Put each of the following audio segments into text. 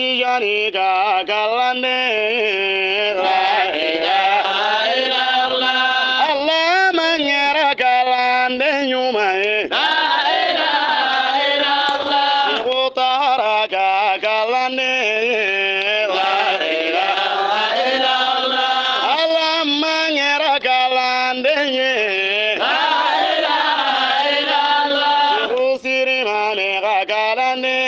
tijani ka kalande la ilaha illallah Allah manyara kalande nyumae la ilaha illallah utara ka kalande la ilaha illallah Allah manyara kalande la ilaha illallah usiri mane ka kalande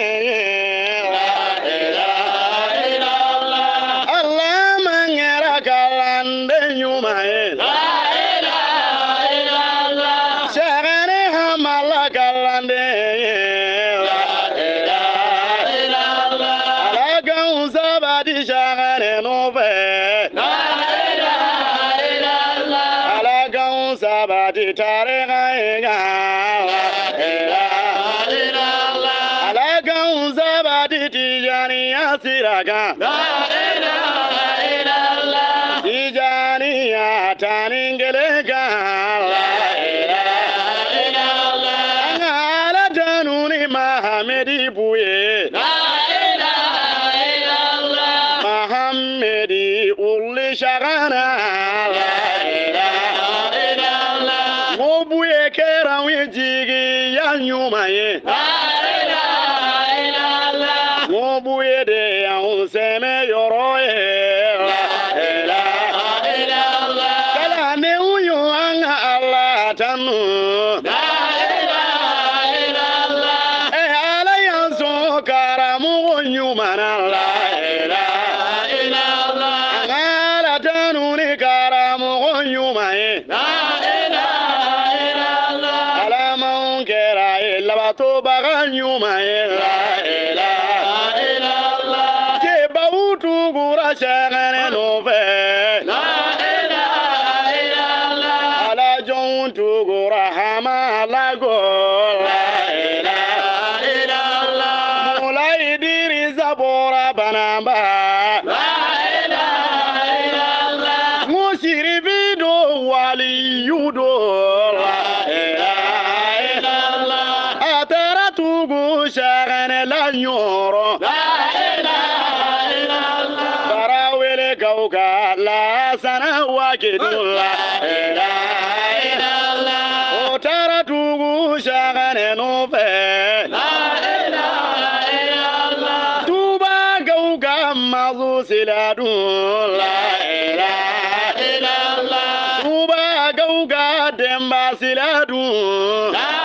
Sabati tarega alaga sabati tijani asiraga tijani ataningelega ala januni Mahamedi buye Mahamedi ulli shagana Mobuye kera wijigi ya nyuma ye la ilaha illallah Mobuye de ya unseme yoro ye la ilaha illallah Kala ne uyu anga Allah tanu la ilaha illallah ala yanso karamu nyuma na la ilaha illallah ala tanu ni karamu nyuma ye to baganyuma la ilaha illallah ke bautu gura shagane no fe la ilaha illallah ala jontu gura hama la go la ilaha illallah mulai diri zabora banamba la ilaha illallah musiri bido wali yudo la Nyoro la ilaha illallah barawele kauka la sana wakidu la ilaha illallah otara tugu shagane no fe la ilaha illallah tuba kauka mazu siladu la ilaha illallah tuba kauka demba siladu la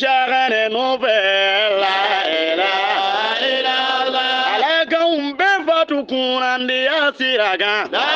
shagane no fe la ilaha illallah ala kaum be fatu kunandi asiraga la